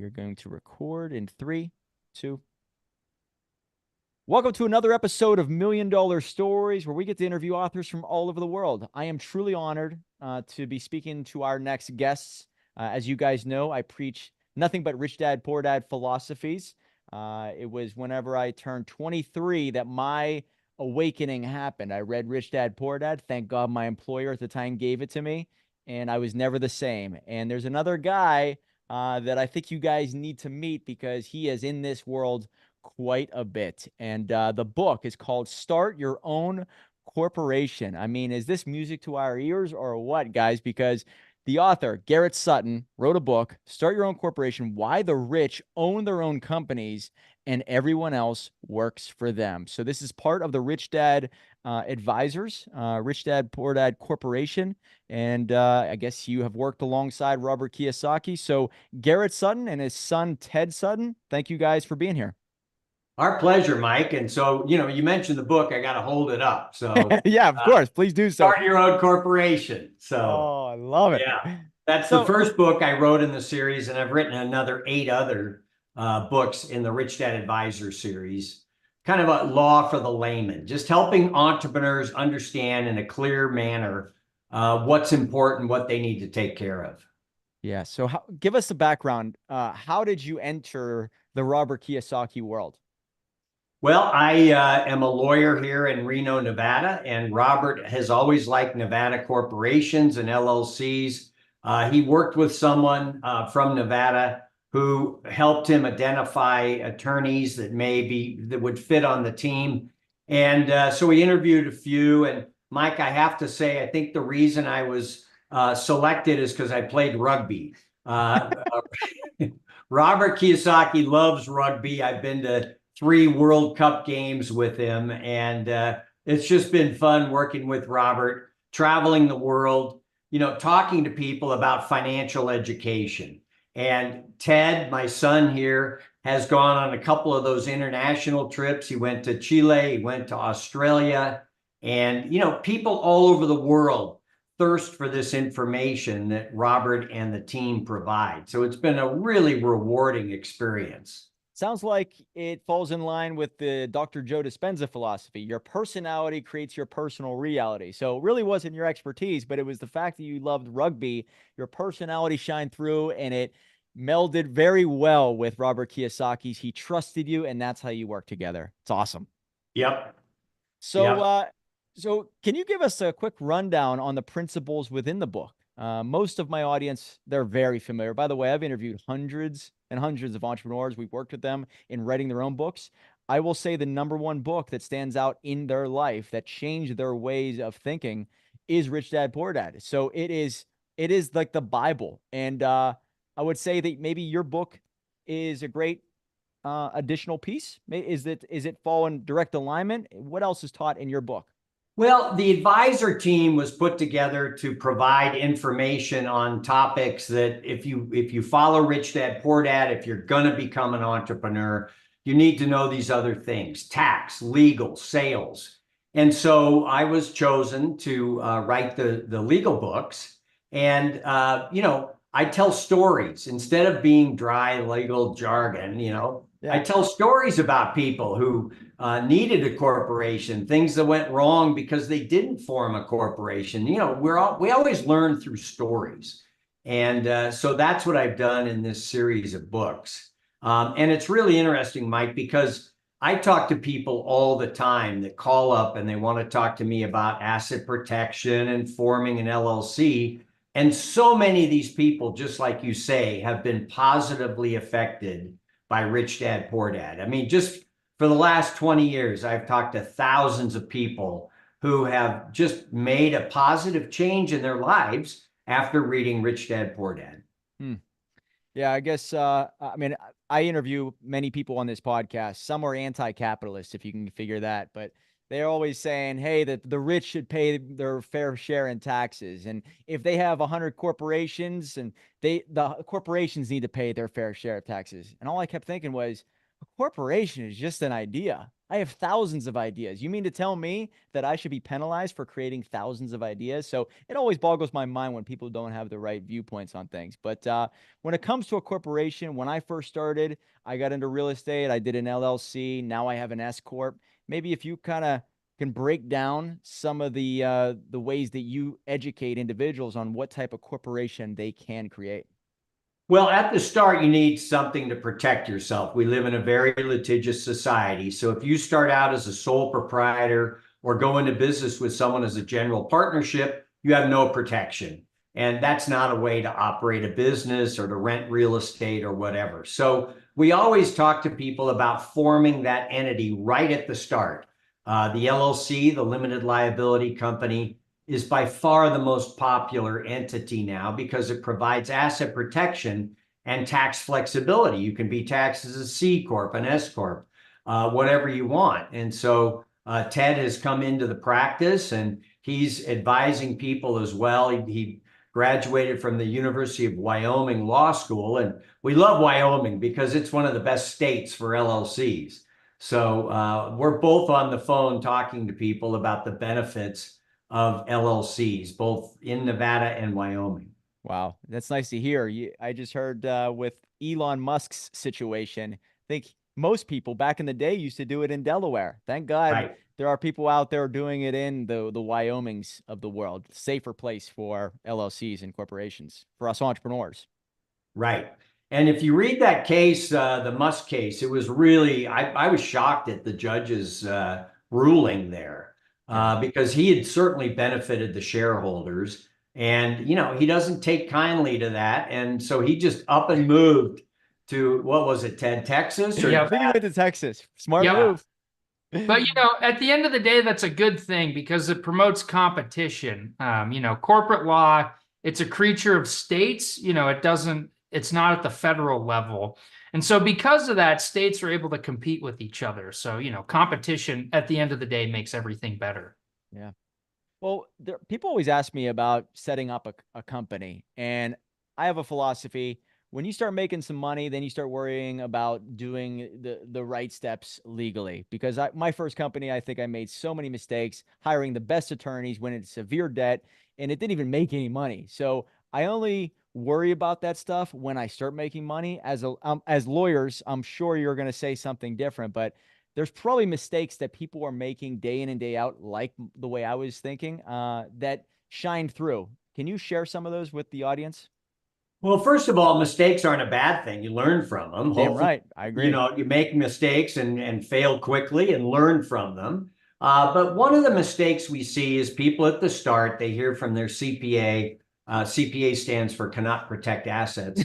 We are going to record in 3, 2. Welcome to another episode of Million Dollar Stories, where we get to interview authors from all over the world. I am truly honored to be speaking to our next guests. As you guys know, I preach nothing but Rich Dad, Poor Dad philosophies. It was whenever I turned 23 that my awakening happened. I read Rich Dad, Poor Dad. Thank God my employer at the time gave it to me, and I was never the same. And there's another guy that I think you guys need to meet because he is in this world quite a bit. And the book is called Start Your Own Corporation. I mean, is this music to our ears or what, guys? Because the author, Garrett Sutton, wrote a book, Start Your Own Corporation, Why the Rich Own Their Own Companies and Everyone Else Works for Them. So this is part of the Rich Dad Advisors, Rich Dad, Poor Dad Corporation. And I guess you have worked alongside Robert Kiyosaki. So Garrett Sutton and his son, Ted Sutton, thank you guys for being here. Our pleasure, Mike. And so, you mentioned the book. I got to hold it up. So, Yeah, of course. Please do so. Start Your Own Corporation. So, Oh, I love it. yeah, that's the So, first book I wrote in the series, and I've written another 8 other books in the Rich Dad Advisor series. Kind of a law for the layman, just helping entrepreneurs understand in a clear manner what's important, what they need to take care of. yeah. So, give us the background. How did you enter the Robert Kiyosaki world? Well, I am a lawyer here in Reno, Nevada, and Robert has always liked Nevada corporations and LLCs. He worked with someone from Nevada who helped him identify attorneys that would fit on the team. And so we interviewed a few. And Mike, I have to say, I think the reason I was selected is because I played rugby. Robert Kiyosaki loves rugby. I've been to 3 World Cup games with him. And it's just been fun working with Robert, traveling the world, talking to people about financial education. And Ted, my son here, has gone on a couple of those international trips. He went to Chile, he went to Australia, and, people all over the world thirst for this information that Robert and the team provide. So it's been a really rewarding experience. Sounds like it falls in line with the Dr. Joe Dispenza philosophy. Your personality creates your personal reality. So it really wasn't your expertise, but it was the fact that you loved rugby. Your personality shined through, and it melded very well with Robert Kiyosaki's. He trusted you, and that's how you work together. It's awesome. Yep. So, Yep. so can you give us a quick rundown on the principles within the book? Most of my audience, they're very familiar. By the way, I've interviewed hundreds and hundreds of entrepreneurs. We've worked with them in writing their own books. I will say the number one book that stands out in their life that changed their ways of thinking is Rich Dad Poor Dad. So it is like the Bible. And I would say that maybe your book is a great additional piece. Is it fall in direct alignment? What else is taught in your book? Well, the advisor team was put together to provide information on topics that if you follow Rich Dad Poor Dad, if you're going to become an entrepreneur, you need to know these other things: tax, legal, sales. And so I was chosen to write the legal books. And I tell stories instead of being dry legal jargon. I Yeah. tell stories about people who needed a corporation, things that went wrong because they didn't form a corporation. We always learn through stories. And so that's what I've done in this series of books. And it's really interesting, Mike, because I talk to people all the time that call up and they want to talk to me about asset protection and forming an LLC. And so many of these people, just like you say, have been positively affected by Rich Dad Poor Dad. I mean, just for the last 20 years, I've talked to thousands of people who have just made a positive change in their lives after reading Rich Dad Poor Dad. Hmm. Yeah, I guess, I mean, I interview many people on this podcast. Some are anti-capitalist, if you can figure that, but they're always saying, hey, that the rich should pay their fair share in taxes. And if they have 100 corporations and the corporations need to pay their fair share of taxes. And all I kept thinking was, a corporation is just an idea. I have thousands of ideas. You mean to tell me that I should be penalized for creating thousands of ideas? So it always boggles my mind when people don't have the right viewpoints on things. But when it comes to a corporation, when I first started, I got into real estate. I did an LLC. Now I have an S corp. Maybe if you kind of can break down some of the ways that you educate individuals on what type of corporation they can create. Well, at the start, you need something to protect yourself. We live in a very litigious society. So if you start out as a sole proprietor or go into business with someone as a general partnership, you have no protection. And that's not a way to operate a business or to rent real estate or whatever. So we always talk to people about forming that entity right at the start. The LLC, the limited liability company, is by far the most popular entity now because it provides asset protection and tax flexibility. You can be taxed as a C Corp, an S Corp, whatever you want. And so Ted has come into the practice and he's advising people as well. He graduated from the University of Wyoming Law School. And we love Wyoming because it's one of the best states for LLCs. So we're both on the phone talking to people about the benefits of LLCs, both in Nevada and Wyoming. Wow, that's nice to hear. I just heard with Elon Musk's situation, I think most people back in the day used to do it in Delaware. Thank God Right. there are people out there doing it in the Wyomings of the world. Safer place for LLCs and corporations, for us entrepreneurs. Right. And if you read that case, the Musk case, it was really, I was shocked at the judge's ruling there. Because he had certainly benefited the shareholders. And, he doesn't take kindly to that. And so he just up and moved to, what was it, Ted, Texas? Yeah, I think he went to Texas. Smart move. But, at the end of the day, that's a good thing because it promotes competition. Corporate law, it's a creature of states. It's not at the federal level. And so because of that, states are able to compete with each other. So, competition at the end of the day makes everything better. Yeah. Well, people always ask me about setting up a company. And I have a philosophy. When you start making some money, then you start worrying about doing the right steps legally. Because my first company, I think I made so many mistakes, hiring the best attorneys, went into severe debt, and it didn't even make any money. So I only worry about that stuff when I start making money. As lawyers, I'm sure you're going to say something different, but there's probably mistakes that people are making day in and day out, like the way I was thinking, that shine through. Can you share some of those with the audience? Well, first of all, mistakes aren't a bad thing. You learn from them. Damn right. I agree. You make mistakes and fail quickly and learn from them. But one of the mistakes we see is people at the start, they hear from their CPA. CPA stands for cannot protect assets.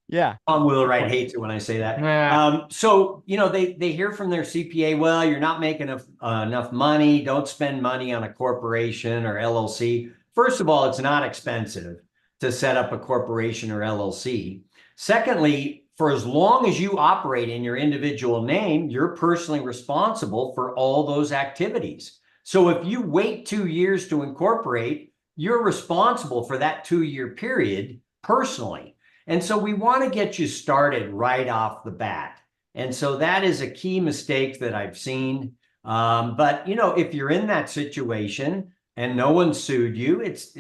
Yeah. Tom Wheelwright hates it when I say that. Yeah. So, they hear from their CPA, well, you're not making enough money. Don't spend money on a corporation or LLC. First of all, it's not expensive to set up a corporation or LLC. Secondly, for as long as you operate in your individual name, you're personally responsible for all those activities. So if you wait 2 years to incorporate, you're responsible for that 2-year period personally. And so we want to get you started right off the bat. And so that is a key mistake that I've seen. But, if you're in that situation and no one sued you, it's,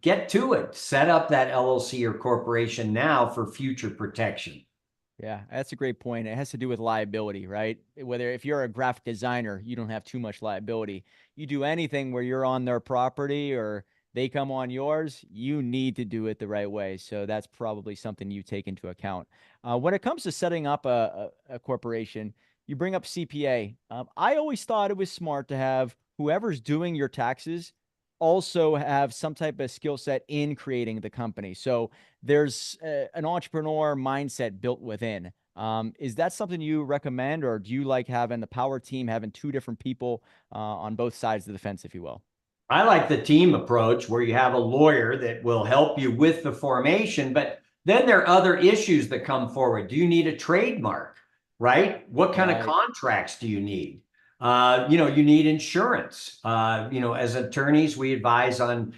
get to it. Set up that LLC or corporation now for future protection. Yeah, that's a great point. It has to do with liability, right? Whether if you're a graphic designer, you don't have too much liability. You do anything where you're on their property or they come on yours, you need to do it the right way. So that's probably something you take into account. When it comes to setting up a corporation, you bring up CPA. I always thought it was smart to have whoever's doing your taxes also have some type of skill set in creating the company. So there's an entrepreneur mindset built within. Is that something you recommend, or do you like having the power team, having two different people on both sides of the fence, if you will? I like the team approach where you have a lawyer that will help you with the formation, but then there are other issues that come forward. Do you need a trademark, right? What kind of contracts do you need? You need insurance. As attorneys, we advise on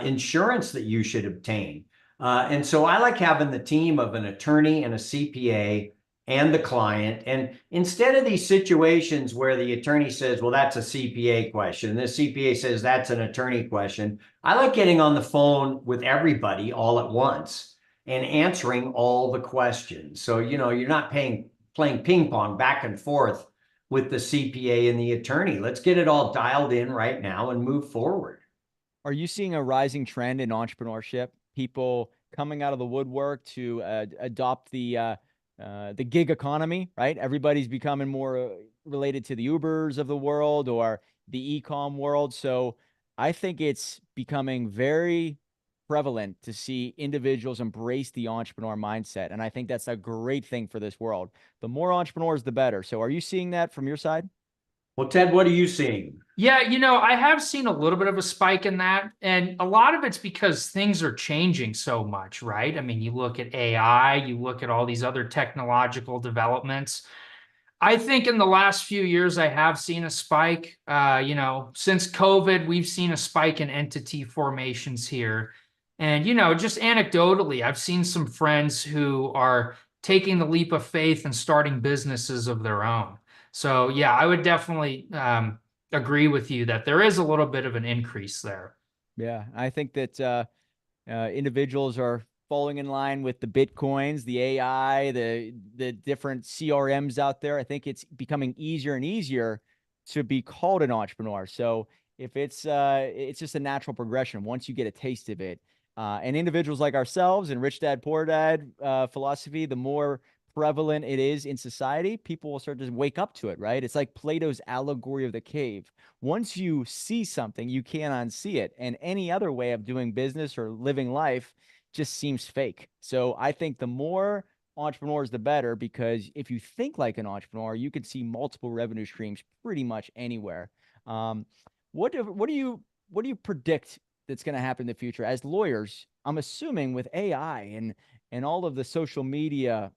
insurance that you should obtain. And so I like having the team of an attorney and a CPA and the client. And instead of these situations where the attorney says, well, that's a CPA question, the CPA says that's an attorney question, I like getting on the phone with everybody all at once and answering all the questions. So, you're not playing ping pong back and forth with the CPA and the attorney. Let's get it all dialed in right now and move forward. Are you seeing a rising trend in entrepreneurship? People coming out of the woodwork to adopt the gig economy, right? Everybody's becoming more related to the Ubers of the world or the e-com world. So I think it's becoming very prevalent to see individuals embrace the entrepreneur mindset. And I think that's a great thing for this world. The more entrepreneurs, the better. So are you seeing that from your side? Well, Ted, what are you seeing? Yeah, I have seen a little bit of a spike in that. And a lot of it's because things are changing so much, right? I mean, you look at AI, you look at all these other technological developments. I think in the last few years, I have seen a spike. Since COVID, we've seen a spike in entity formations here. And, just anecdotally, I've seen some friends who are taking the leap of faith and starting businesses of their own. So, yeah, I would definitely agree with you that there is a little bit of an increase there. Yeah, I think that individuals are falling in line with the Bitcoins, the AI, the different CRMs out there. I think it's becoming easier and easier to be called an entrepreneur. So if it's just a natural progression once you get a taste of it. And individuals like ourselves and Rich Dad Poor Dad philosophy, the more prevalent it is in society, people will start to wake up to it, right? It's like Plato's allegory of the cave. Once you see something, you can't unsee it. And any other way of doing business or living life just seems fake. So I think the more entrepreneurs, the better, because if you think like an entrepreneur, you can see multiple revenue streams pretty much anywhere. What do you predict that's going to happen in the future as lawyers? I'm assuming with AI and all of the social media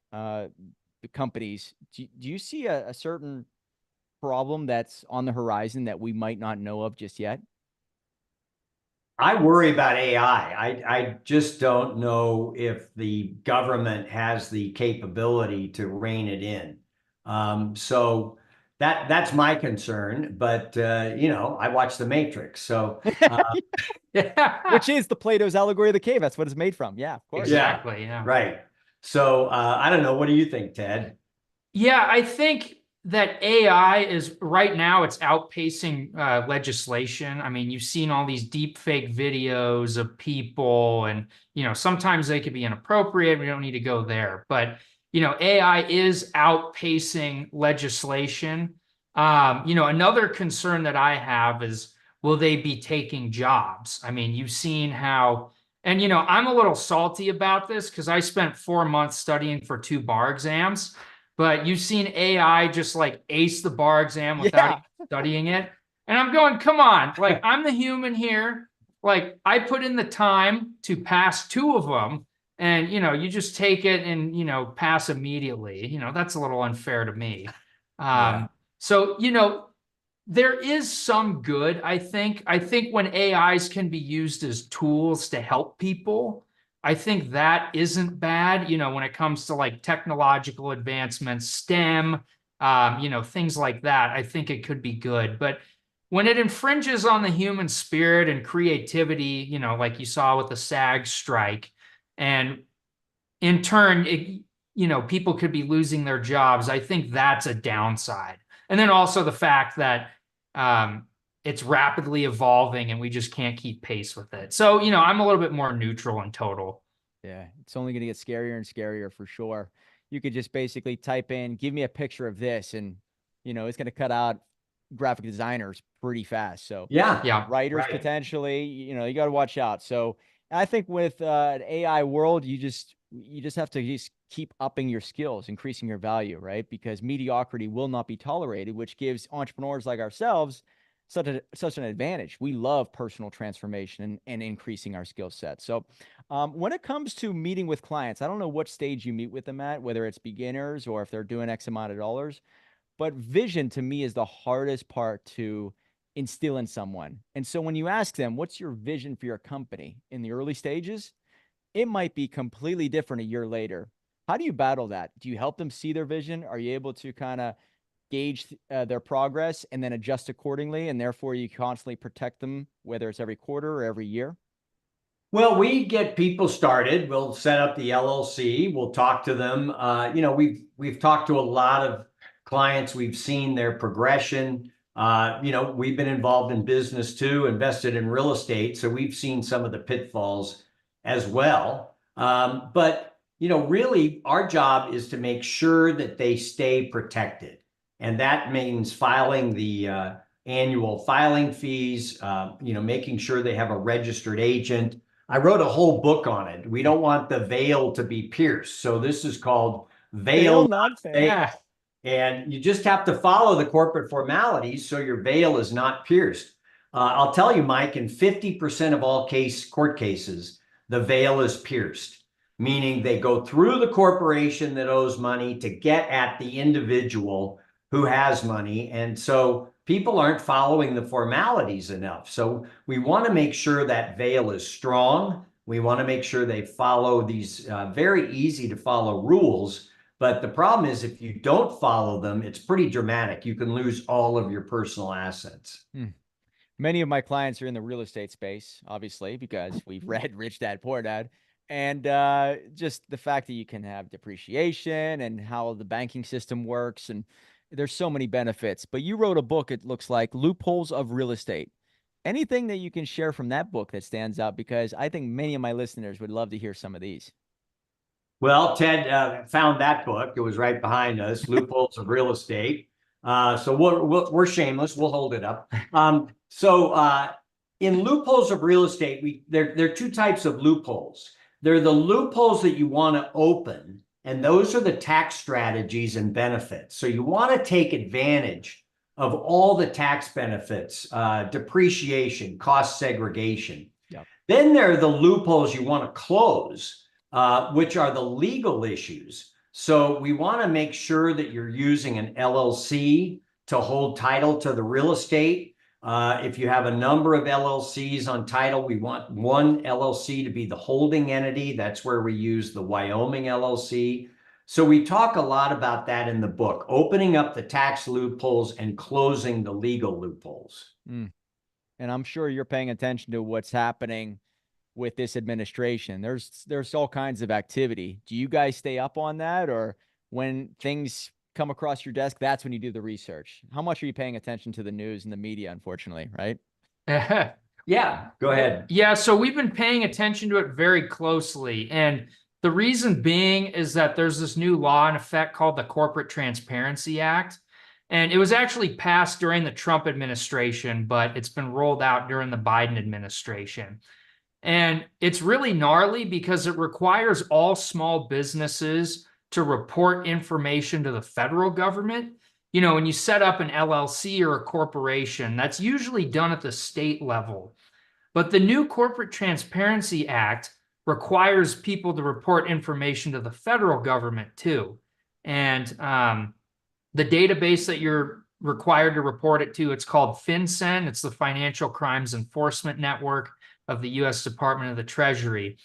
companies, do you see a certain problem that's on the horizon that we might not know of just yet? I worry about AI. I just don't know if the government has the capability to rein it in. So that's my concern. But I watch The Matrix, so Which is the Plato's allegory of the cave. That's what it's made from. Yeah, of course. Exactly. Yeah. right. So I don't know. What do you think, Ted? Yeah, I think that AI is right now it's outpacing legislation. I mean, you've seen all these deep fake videos of people, and sometimes they could be inappropriate. We don't need to go there, but AI is outpacing legislation. Another concern that I have is, will they be taking jobs? I mean, you've seen how, and I'm a little salty about this because I spent 4 months studying for 2 bar exams. But you've seen AI just like ace the bar exam without even studying it. And I'm going, come on, like I'm the human here. Like I put in the time to pass 2 of them, and you just take it and pass immediately. That's a little unfair to me. Yeah. So there is some good, I think. I think when AIs can be used as tools to help people, I think that isn't bad, when it comes to like technological advancements, STEM, things like that. I think it could be good. But when it infringes on the human spirit and creativity, like you saw with the SAG strike, and in turn, people could be losing their jobs, I think that's a downside. And then also the fact that it's rapidly evolving and we just can't keep pace with it. So, I'm a little bit more neutral in total. Yeah, it's only going to get scarier and scarier for sure. You could just basically type in, give me a picture of this, and it's going to cut out graphic designers pretty fast. So Yeah. writers Right. potentially, you got to watch out. So I think with an AI world, you just have to just keep upping your skills, increasing your value, right? Because mediocrity will not be tolerated, which gives entrepreneurs like ourselves such an advantage. We love personal transformation and increasing our skill set. So when it comes to meeting with clients, I don't know what stage you meet with them at, whether it's beginners or if they're doing X amount of dollars, but vision to me is the hardest part to instill in someone. And so when you ask them, what's your vision for your company in the early stages, it might be completely different a year later. How do you battle that? Do you help them see their vision? Are you able to kind of gauge their progress and then adjust accordingly, and therefore you constantly protect them, whether it's every quarter or every year? Well, we get people started. We'll set up the LLC. We'll talk to them. We've talked to a lot of clients. We've seen their progression. We've been involved in business too, invested in real estate, so we've seen some of the pitfalls as well. But really, our job is to make sure that they stay protected, and that means filing the annual filing fees. Making sure they have a registered agent. I wrote a whole book on it. We don't want the veil to be pierced. So this is called Veil Not Fail. Yeah. And you just have to follow the corporate formalities so your veil is not pierced. I'll tell you, Mike, in 50% of all court cases, the veil is pierced, meaning they go through the corporation that owes money to get at the individual who has money. And so people aren't following the formalities enough. So we want to make sure that veil is strong. We want to make sure they follow these very easy to follow rules. But the problem is, if you don't follow them, it's pretty dramatic. You can lose all of your personal assets. Many of my clients are in the real estate space, obviously, because we've read Rich Dad Poor Dad. And just the fact that you can have depreciation and how the banking system works, and there's so many benefits. But you wrote a book, it looks like, Loopholes of Real Estate. Anything that you can share from that book that stands out? Because I think many of my listeners would love to hear some of these. Well, Ted found that book. It was right behind us, Loopholes of Real Estate. So we're shameless. We'll hold it up. In Loopholes of Real Estate, there are two types of loopholes. There are the loopholes that you want to open, and those are the tax strategies and benefits. So you want to take advantage of all the tax benefits, depreciation, cost segregation. Yep. Then there are the loopholes you want to close, which are the legal issues. So we want to make sure that you're using an LLC to hold title to the real estate. If you have a number of LLCs on title, we want one LLC to be the holding entity. That's where we use the Wyoming LLC. So we talk a lot about that in the book, opening up the tax loopholes and closing the legal loopholes. And I'm sure you're paying attention to what's happening with this administration. There's all kinds of activity. Do you guys stay up on that, or when things come across your desk, that's when you do the research? How much are you paying attention to the news and the media, unfortunately, right? Yeah, go ahead. Yeah, so we've been paying attention to it very closely. And the reason being is that there's this new law in effect called the Corporate Transparency Act. And it was actually passed during the Trump administration, but it's been rolled out during the Biden administration. And it's really gnarly because it requires all small businesses to report information to the federal government. When you set up an LLC or a corporation, that's usually done at the state level. But the new Corporate Transparency Act requires people to report information to the federal government too. And the database that you're required to report it to, it's called FinCEN. It's the Financial Crimes Enforcement Network of the U.S. Department of the Treasury.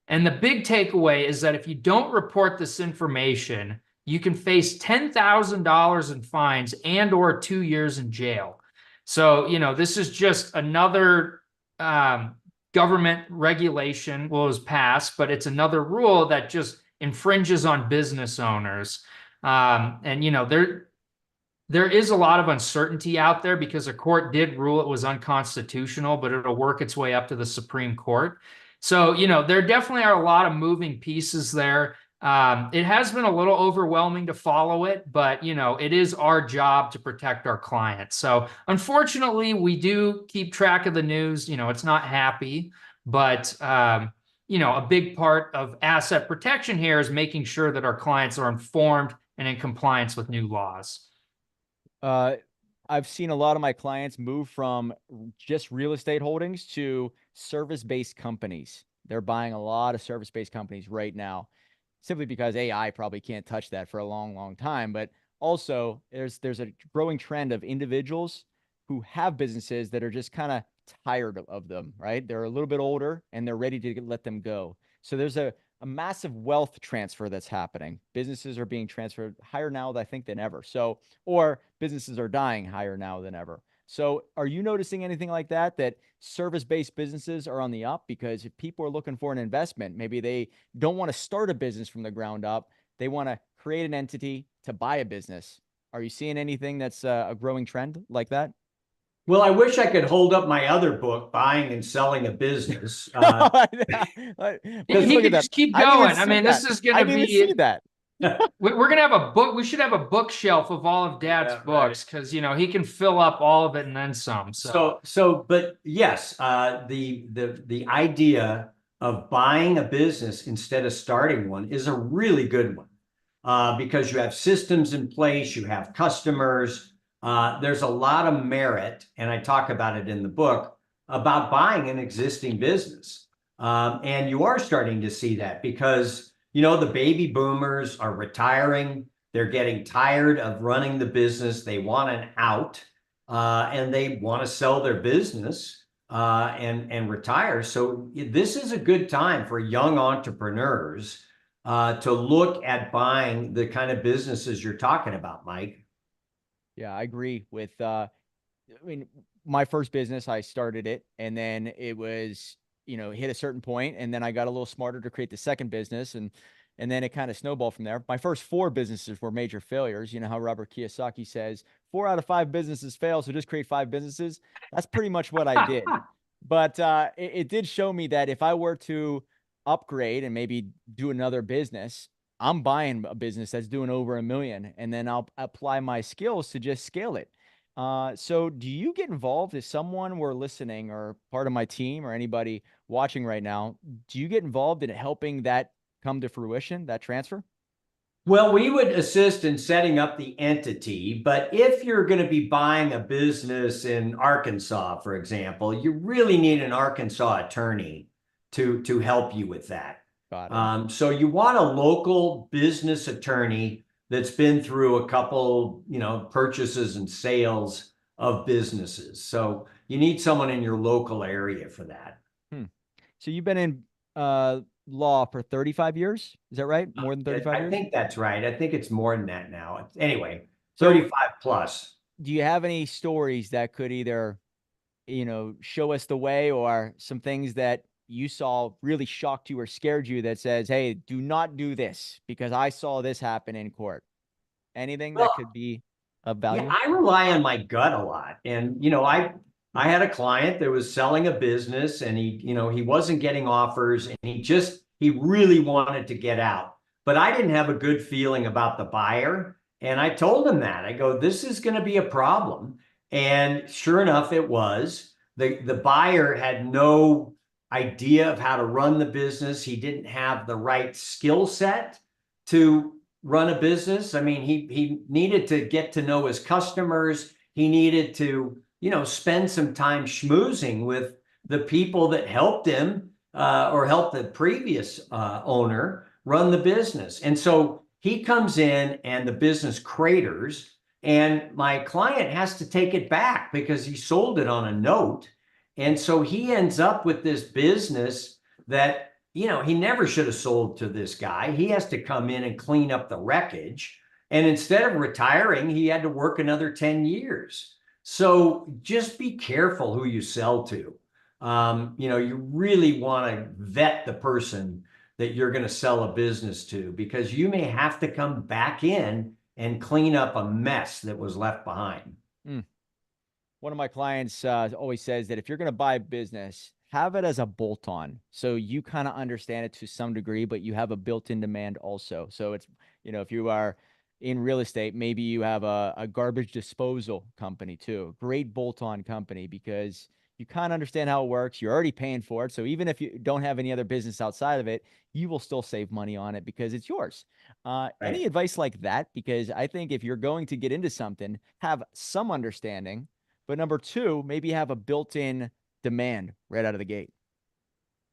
And the big takeaway is that if you don't report this information, you can face $10,000 in fines and or 2 years in jail. So, this is just another government regulation was passed, but it's another rule that just infringes on business owners. There is a lot of uncertainty out there because the court did rule it was unconstitutional, but it'll work its way up to the Supreme Court. So, there definitely are a lot of moving pieces there. It has been a little overwhelming to follow it, but, it is our job to protect our clients. So unfortunately, we do keep track of the news. It's not happy, but, a big part of asset protection here is making sure that our clients are informed and in compliance with new laws. I've seen a lot of my clients move from just real estate holdings to service-based companies. They're buying a lot of service-based companies right now, simply because AI probably can't touch that for a long, long time. But also there's a growing trend of individuals who have businesses that are just kind of tired of them, right? They're a little bit older and they're ready to let them go. So there's a a massive wealth transfer that's happening. Businesses are being transferred higher now, I think, than ever. So, or businesses are dying higher now than ever. So are you noticing anything like that, that service-based businesses are on the up? Because if people are looking for an investment, maybe they don't want to start a business from the ground up. They want to create an entity to buy a business. Are you seeing anything that's a growing trend like that? Well, I wish I could hold up my other book, Buying and Selling a Business. Look He at could that. just keep I didn't even going. I see mean, that. this is I going to didn't even see be. that. We're gonna have a book. We should have a bookshelf of all of Dad's Yeah, right. books because he can fill up all of it and then some. But yes, the idea of buying a business instead of starting one is a really good one, because you have systems in place, you have customers. There's a lot of merit, and I talk about it in the book, about buying an existing business. And you are starting to see that because, the baby boomers are retiring. They're getting tired of running the business. They want an out, and they want to sell their business and retire. So this is a good time for young entrepreneurs to look at buying the kind of businesses you're talking about, Mike. Yeah, I agree with, my first business, I started it and then it was, hit a certain point, and then I got a little smarter to create the second business, and then it kind of snowballed from there. My first 4 businesses were major failures. You know how Robert Kiyosaki says 4 out of 5 businesses fail, so just create 5 businesses. That's pretty much what I did. But it did show me that if I were to upgrade and maybe do another business, I'm buying a business that's doing over $1 million, and then I'll apply my skills to just scale it. So do you get involved, if someone were listening or part of my team or anybody watching right now, do you get involved in helping that come to fruition, that transfer? Well, we would assist in setting up the entity, but if you're going to be buying a business in Arkansas, for example, you really need an Arkansas attorney to help you with that. Got it. So you want a local business attorney that's been through a couple, purchases and sales of businesses. So you need someone in your local area for that. So you've been in law for 35 years. Is that right? More than 35 I years? think that's right. I think it's more than that now. Anyway, So 35 plus. do you have any stories that could either, show us the way, or some things that you saw really shocked you or scared you that says, hey, do not do this because I saw this happen in court? Anything that could be of value? Yeah, I rely on my gut a lot. And, I had a client that was selling a business, and he wasn't getting offers, and he really wanted to get out. But I didn't have a good feeling about the buyer. And I told him that. I go, this is going to be a problem. And sure enough, it was. The buyer had no idea of how to run the business. He didn't have the right skill set to run a business. I mean, he needed to get to know his customers. He needed to, spend some time schmoozing with the people that helped him or helped the previous owner run the business. And so he comes in and the business craters, and my client has to take it back because he sold it on a note. And so he ends up with this business that, he never should have sold to this guy. He has to come in and clean up the wreckage. And instead of retiring, he had to work another 10 years. So just be careful who you sell to. You really want to vet the person that you're going to sell a business to, because you may have to come back in and clean up a mess that was left behind. One of my clients always says that if you're going to buy a business, have it as a bolt-on. So you kind of understand it to some degree, but you have a built-in demand also. So it's, if you are in real estate, maybe you have a garbage disposal company too. Great bolt-on company, because you kind of understand how it works. You're already paying for it. So even if you don't have any other business outside of it, you will still save money on it because it's yours. Any advice like that? Because I think if you're going to get into something, have some understanding, but number 2, maybe have a built-in demand right out of the gate.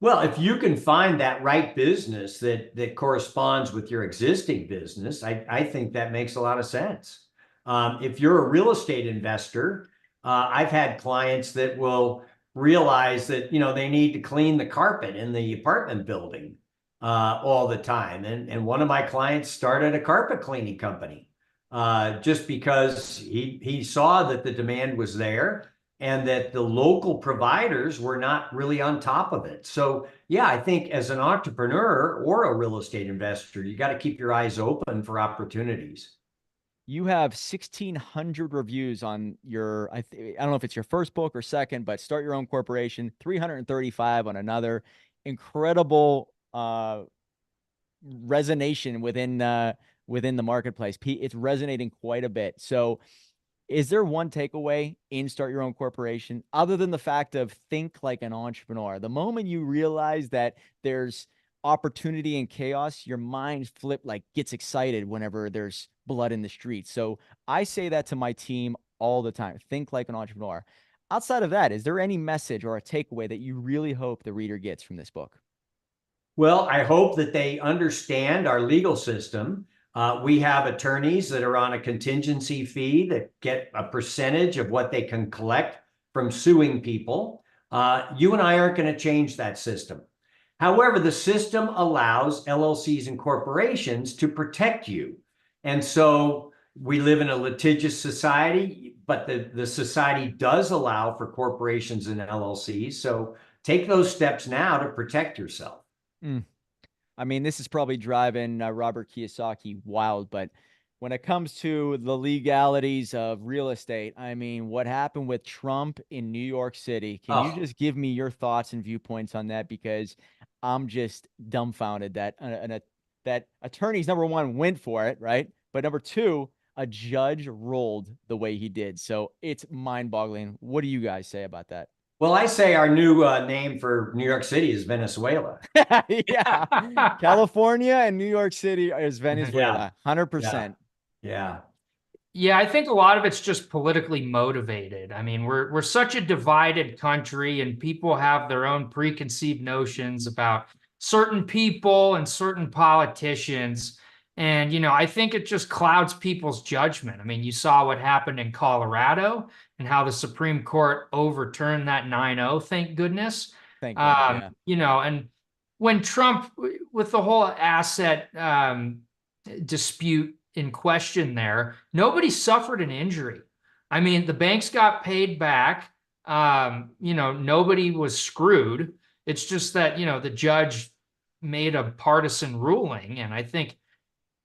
Well, if you can find that right business that corresponds with your existing business, I think that makes a lot of sense. If you're a real estate investor, I've had clients that will realize that, they need to clean the carpet in the apartment building. all the time. And one of my clients started a carpet cleaning company just because he saw that the demand was there and that the local providers were not really on top of it. So yeah, I think as an entrepreneur or a real estate investor, you got to keep your eyes open for opportunities. You have 1,600 reviews on your, I don't know if it's your first book or second, but Start Your Own Corporation, 335 on another. Incredible resonation within the marketplace. It's resonating quite a bit. So is there one takeaway in Start Your Own Corporation other than the fact of think like an entrepreneur? The moment you realize that there's opportunity and chaos, your mind gets excited whenever there's blood in the streets. So I say that to my team all the time. Think like an entrepreneur. Outside of that, is there any message or a takeaway that you really hope the reader gets from this book? Well, I hope that they understand our legal system. We have attorneys that are on a contingency fee that get a percentage of what they can collect from suing people. You and I aren't going to change that system. However, the system allows LLCs and corporations to protect you. And so we live in a litigious society, but the society does allow for corporations and LLCs. So take those steps now to protect yourself. I mean, this is probably driving Robert Kiyosaki wild, but when it comes to the legalities of real estate, I mean, what happened with Trump in New York City? Can you just give me your thoughts and viewpoints on that? Because I'm just dumbfounded that that attorneys, number one, went for it, right? But number two, a judge ruled the way he did. So it's mind-boggling. What do you guys say about that? Well, I say our new name for New York City is Venezuela. Yeah. California and New York City is Venezuela. 100%. Yeah. Yeah, I think a lot of it's just politically motivated. I mean, we're such a divided country, and people have their own preconceived notions about certain people and certain politicians. And, I think it just clouds people's judgment. I mean, you saw what happened in Colorado and how the Supreme Court overturned that 9-0, thank goodness. Thank God, yeah. And when Trump, with the whole asset dispute in question there, nobody suffered an injury. I mean, the banks got paid back. Nobody was screwed. It's just that, the judge made a partisan ruling, and I think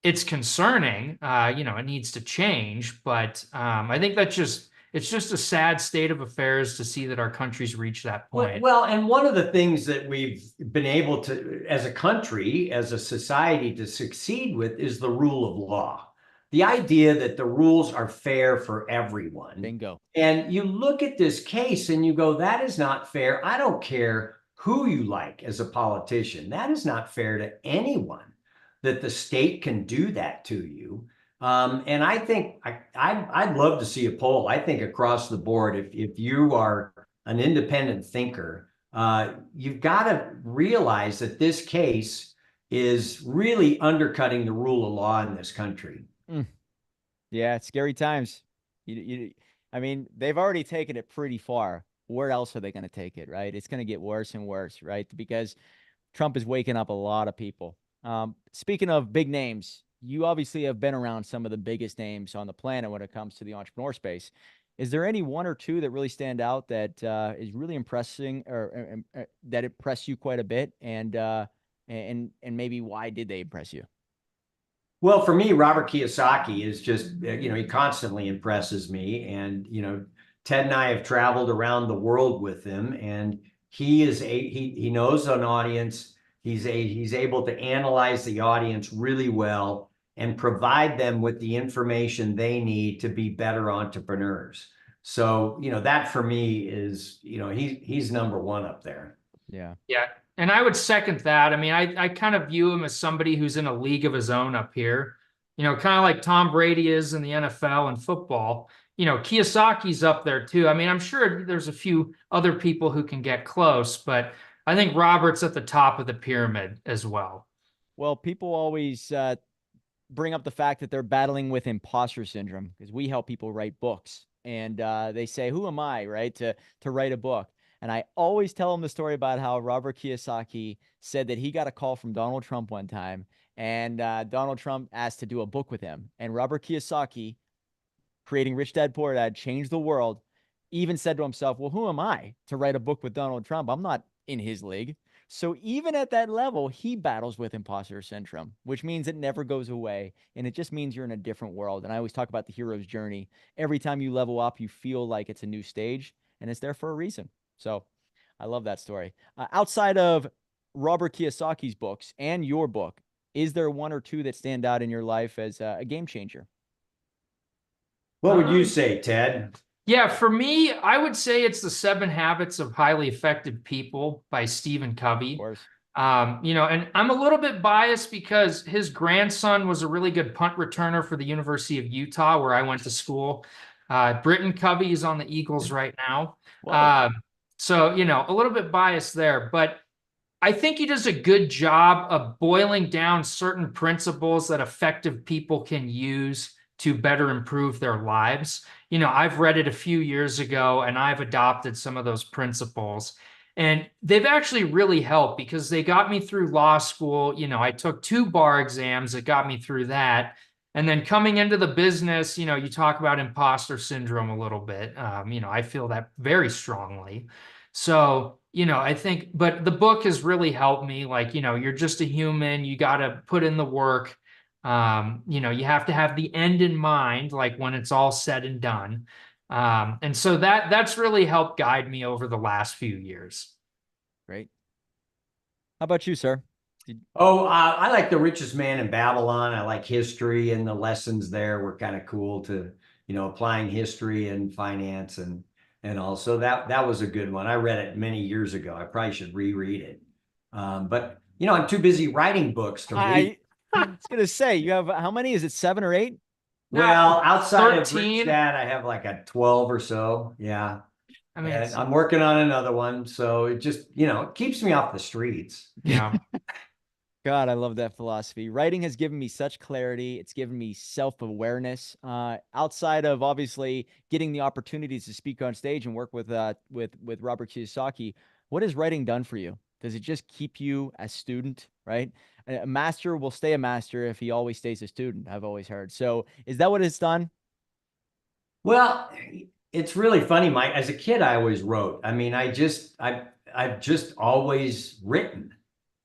it's concerning. It needs to change, but I think it's just a sad state of affairs to see that our country's reached that point. Well, and one of the things that we've been able to, as a country, as a society, to succeed with is the rule of law. The idea that the rules are fair for everyone. Bingo. And you look at this case and you go, that is not fair. I don't care who you like as a politician. That is not fair to anyone, that the state can do that to you. And I think I'd love to see a poll. I think across the board, if you are an independent thinker, you've got to realize that this case is really undercutting the rule of law in this country. Yeah, it's scary times. I mean, they've already taken it pretty far. Where else are they going to take it, right? It's going to get worse and worse, right? Because Trump is waking up a lot of people. Speaking of big names, you obviously have been around some of the biggest names on the planet when it comes to the entrepreneur space. Is there any one or two that really stand out that is really impressing, or that impress you quite a bit? And maybe why did they impress you? Well, for me, Robert Kiyosaki is just, he constantly impresses me. And, Ted and I have traveled around the world with him, and he knows an audience. He's able to analyze the audience really well and provide them with the information they need to be better entrepreneurs. So, that for me is, he's number one up there. Yeah. Yeah. And I would second that. I mean, I kind of view him as somebody who's in a league of his own up here, kind of like Tom Brady is in the NFL and football. Kiyosaki's up there too. I mean, I'm sure there's a few other people who can get close, but I think Robert's at the top of the pyramid as well. Well, people always bring up the fact that they're battling with imposter syndrome, because we help people write books, and they say, who am I, right, to write a book? And I always tell him the story about how Robert Kiyosaki said that he got a call from Donald Trump one time, and Donald Trump asked to do a book with him. And Robert Kiyosaki, creating Rich Dad Poor Dad, changed the world, even said to himself, well, who am I to write a book with Donald Trump? I'm not in his league. So even at that level, he battles with imposter syndrome, which means it never goes away. And it just means you're in a different world. And I always talk about the hero's journey. Every time you level up, you feel like it's a new stage, and it's there for a reason. So I love that story. Outside of Robert Kiyosaki's books and your book, is there one or two that stand out in your life as a game changer? What would you say, Ted? Yeah, for me, I would say it's The 7 Habits of Highly Effective People by Stephen Covey. Of course. And I'm a little bit biased because his grandson was a really good punt returner for the University of Utah, where I went to school. Britton Covey is on the Eagles right now. So, a little bit biased there, but I think he does a good job of boiling down certain principles that effective people can use to better improve their lives. I've read it a few years ago and I've adopted some of those principles, and they've actually really helped because they got me through law school. I took 2 bar exams that got me through that. And then coming into the business, you talk about imposter syndrome a little bit. I feel that very strongly. So, I think, but the book has really helped me. Like, you're just a human. You got to put in the work. You have to have the end in mind, like when it's all said and done. And so that's really helped guide me over the last few years. Great. How about you, sir? I like The Richest Man in Babylon. I like history, and the lessons there were kind of cool to, applying history and finance and also that was a good one. I read it many years ago. I probably should reread it. But I'm too busy writing books to read. I was gonna say, you have how many? Is it 7 or 8? Well, outside 13. of Rich Dad, I have like a 12 or so. Yeah. I mean, And I'm working on another one. So it just, it keeps me off the streets. yeah. God, I love that philosophy. Writing has given me such clarity. It's given me self-awareness. Outside of obviously getting the opportunities to speak on stage and work with Robert Kiyosaki, what has writing done for you? Does it just keep you a student, right? A master will stay a master if he always stays a student, I've always heard. So is that what it's done? Well, it's really funny, Mike. As a kid, I always wrote. I mean, I've just always written.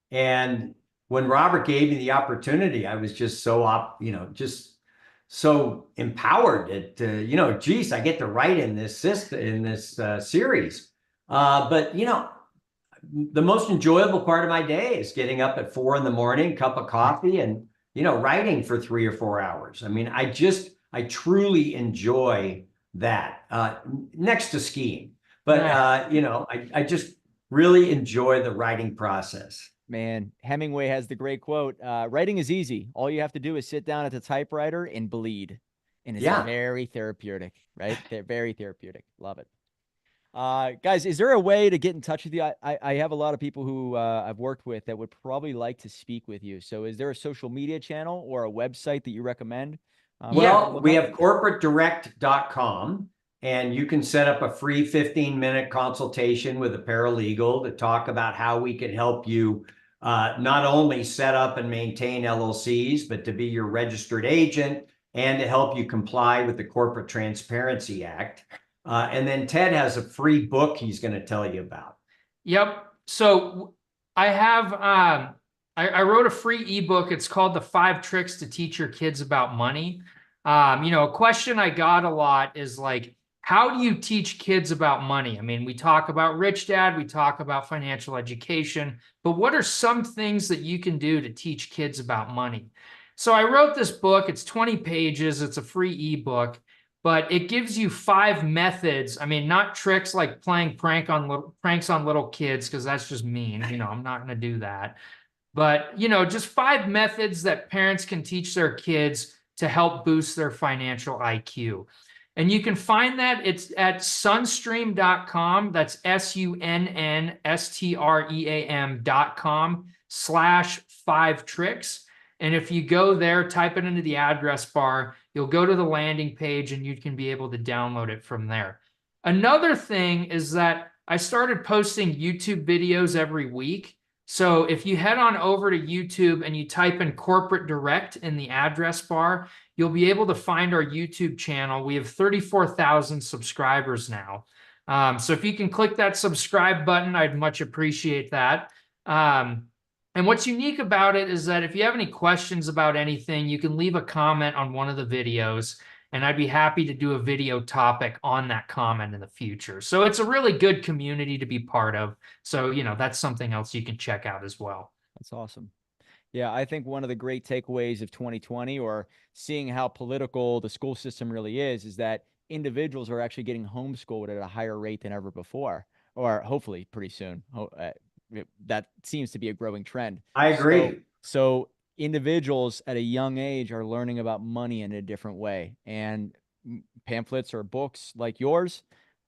And when Robert gave me the opportunity, I was just so just so empowered that geez, I get to write in this system, in this series. But the most enjoyable part of my day is getting up at 4 a.m, cup of coffee, and writing for 3 or 4 hours. I mean, I truly enjoy that, next to skiing. But I just really enjoy the writing process. Man, Hemingway has the great quote, writing is easy. All you have to do is sit down at the typewriter and bleed. And it's very therapeutic, right? They're very therapeutic. Love it. Guys, is there a way to get in touch with you? I have a lot of people who I've worked with that would probably like to speak with you. So is there a social media channel or a website that you recommend? Well, we have corporatedirect.com, and you can set up a free 15-minute consultation with a paralegal to talk about how we can help you not only set up and maintain LLCs, but to be your registered agent and to help you comply with the Corporate Transparency Act. And then Ted has a free book he's going to tell you about. Yep. So I have, I wrote a free ebook. It's called The 5 Tricks to Teach Your Kids About Money. A question I got a lot is like, how do you teach kids about money? I mean, we talk about Rich Dad, we talk about financial education, but what are some things that you can do to teach kids about money? So I wrote this book. It's 20 pages. It's a free ebook. But it gives you 5 methods. I mean, not tricks like playing pranks on little kids, because that's just mean. I'm not going to do that. But, just 5 methods that parents can teach their kids to help boost their financial IQ. And you can find that. It's at sunstream.com. That's sunstream.com/5 tricks. And if you go there, type it into the address bar, you'll go to the landing page and you can be able to download it from there. Another thing is that I started posting YouTube videos every week. So if you head on over to YouTube and you type in Corporate Direct in the address bar, you'll be able to find our YouTube channel. We have 34,000 subscribers now. So if you can click that subscribe button, I'd much appreciate that. And what's unique about it is that if you have any questions about anything, you can leave a comment on one of the videos, and I'd be happy to do a video topic on that comment in the future. So it's a really good community to be part of. So, that's something else you can check out as well. That's awesome. Yeah, I think one of the great takeaways of 2020, or seeing how political the school system really is that individuals are actually getting homeschooled at a higher rate than ever before, or hopefully pretty soon. That seems to be a growing trend. I agree. So individuals at a young age are learning about money in a different way, and pamphlets or books like yours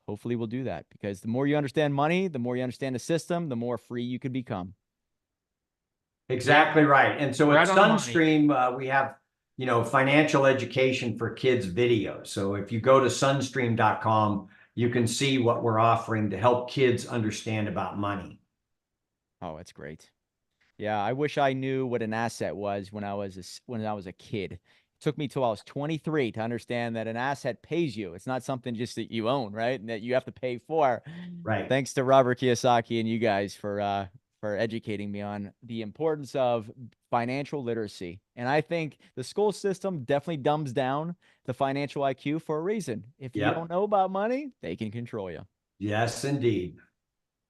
hopefully will do that, because the more you understand money, the more you understand the system, the more free you could become. Exactly right. And so Right at on the money. Sunstream, we have, financial education for kids videos. So if you go to sunstream.com, you can see what we're offering to help kids understand about money. Oh, that's great. Yeah, I wish I knew what an asset was when I was a kid. It took me till I was 23 to understand that an asset pays you. It's not something just that you own, right? And that you have to pay for. Right. Thanks to Robert Kiyosaki and you guys for educating me on the importance of financial literacy. And I think the school system definitely dumbs down the financial IQ for a reason. If you Yep. don't know about money, they can control you. Yes, indeed.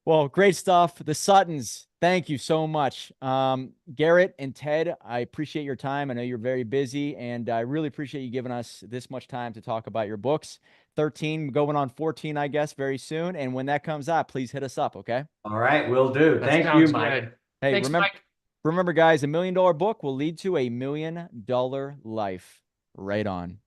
Well, great stuff. The Suttons, thank you so much. Garrett and Ted, I appreciate your time. I know you're very busy, and I really appreciate you giving us this much time to talk about your books. 13, going on 14, I guess, very soon. And when that comes out, please hit us up, okay? All right, will do. That Thank you, sounds Mike. good. Hey, Thanks, Mike. remember, guys, $1 million book will lead to $1 million life. Right on.